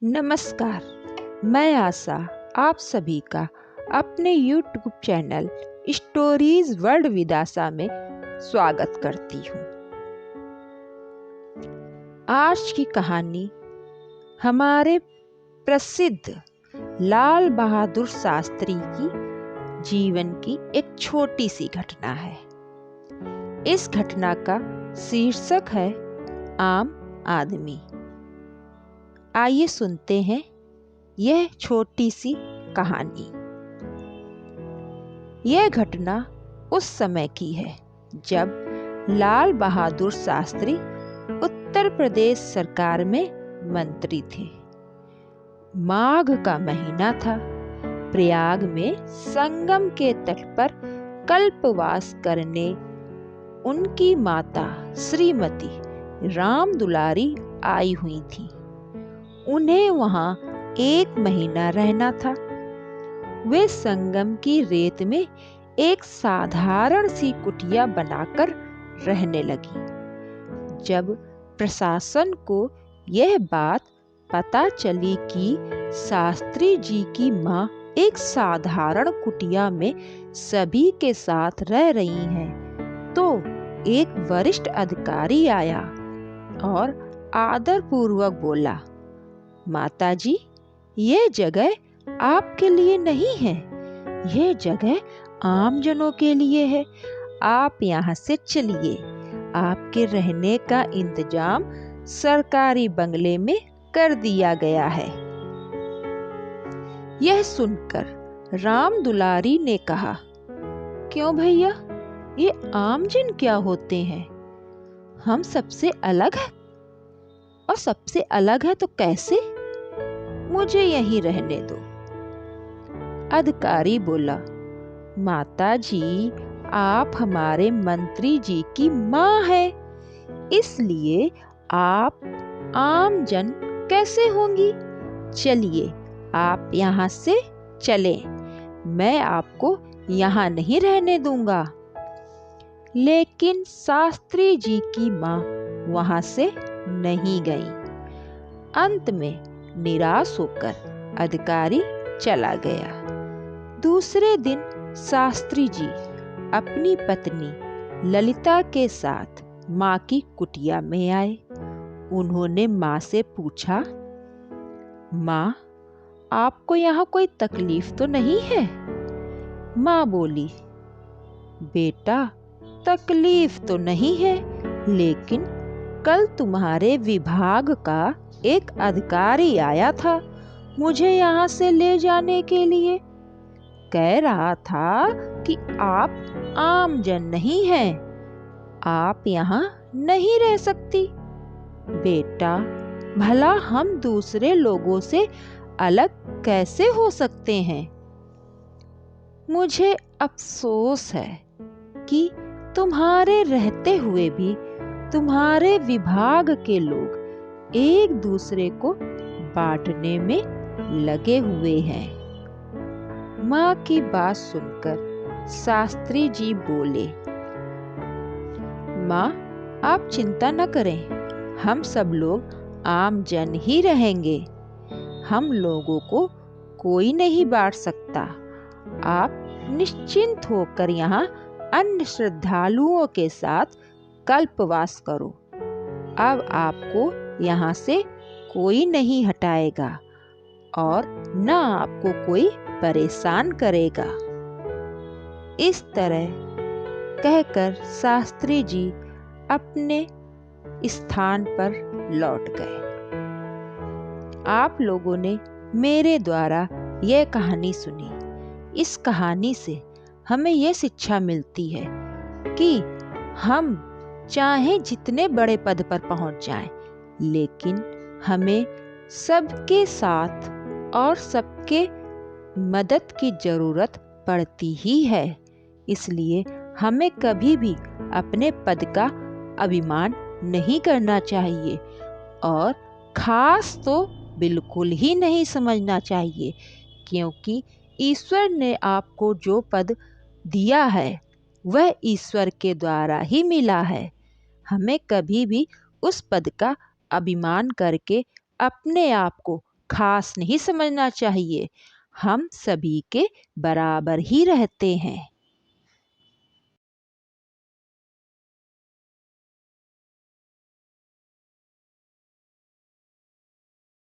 नमस्कार। मैं आशा आप सभी का अपने YouTube चैनल स्टोरीज वर्ल्ड विदासा में स्वागत करती हूँ। आज की कहानी हमारे प्रसिद्ध लाल बहादुर शास्त्री की जीवन की एक छोटी सी घटना है। इस घटना का शीर्षक है आम आदमी। आइए सुनते हैं यह छोटी सी कहानी। यह घटना उस समय की है जब लाल बहादुर शास्त्री उत्तर प्रदेश सरकार में मंत्री थे। माघ का महीना था। प्रयाग में संगम के तट पर कल्पवास करने उनकी माता श्रीमती राम दुलारी आई हुई थी। उन्हें वहां 1 महीना रहना था। वे संगम की रेत में एक साधारण सी कुटिया बनाकर रहने लगी। जब प्रशासन को यह बात पता चली कि शास्त्री जी की मां एक साधारण कुटिया में सभी के साथ रह रही हैं, तो एक वरिष्ठ अधिकारी आया और आदरपूर्वक बोला, माताजी, ये जगह आपके लिए नहीं है। ये जगह आम जनों के लिए है। आप यहाँ से चलिए। आपके रहने का इंतजाम सरकारी बंगले में कर दिया गया है। यह सुनकर राम दुलारी ने कहा, क्यों भैया, ये आम जन क्या होते हैं? हम सबसे अलग हैं। और सबसे अलग है तो कैसे? मुझे यहीं रहने दो। अधिकारी बोला, माता जी, आप हमारे मंत्री जी की मां है, इसलिए आप आम जन कैसे होंगी? चलिए, आप यहाँ से चलें। मैं आपको यहाँ नहीं रहने दूंगा। लेकिन शास्त्री जी की मां वहां से नहीं गई। अंत में निराश होकर अधिकारी चला गया। दूसरे दिन शास्त्री जी अपनी पत्नी ललिता के साथ मां की कुटिया में आए। उन्होंने मां से पूछा, मां, आपको यहाँ कोई तकलीफ तो नहीं है? मां बोली, बेटा, तकलीफ तो नहीं है, लेकिन कल तुम्हारे विभाग का एक अधिकारी आया था मुझे यहाँ से ले जाने के लिए। कह रहा था कि आप आम जन नहीं हैं, आप यहाँ नहीं रह सकती। बेटा, भला हम दूसरे लोगों से अलग कैसे हो सकते हैं? मुझे अफसोस है कि तुम्हारे रहते हुए भी तुम्हारे विभाग के लोग एक दूसरे को बांटने में लगे हुए हैं। मां की बात सुनकर शास्त्री जी बोले, मां, आप चिंता न करें, हम सब लोग आम जन ही रहेंगे। हम लोगों को कोई नहीं बांट सकता। आप निश्चिंत होकर यहाँ अन्य श्रद्धालुओं के साथ कल्पवास करो। अब आपको यहाँ से कोई नहीं हटाएगा और न आपको कोई परेशान करेगा। इस तरह कहकर शास्त्री जी अपने स्थान पर लौट गए। आप लोगों ने मेरे द्वारा यह कहानी सुनी। इस कहानी से हमें यह शिक्षा मिलती है कि हम चाहे जितने बड़े पद पर पहुंच जाएं, लेकिन हमें सबके साथ और सबके मदद की जरूरत पड़ती ही है। इसलिए हमें कभी भी अपने पद का अभिमान नहीं करना चाहिए और खास तो बिल्कुल ही नहीं समझना चाहिए, क्योंकि ईश्वर ने आपको जो पद दिया है वह ईश्वर के द्वारा ही मिला है। हमें कभी भी उस पद का अभिमान करके अपने आप को खास नहीं समझना चाहिए। हम सभी के बराबर ही रहते हैं।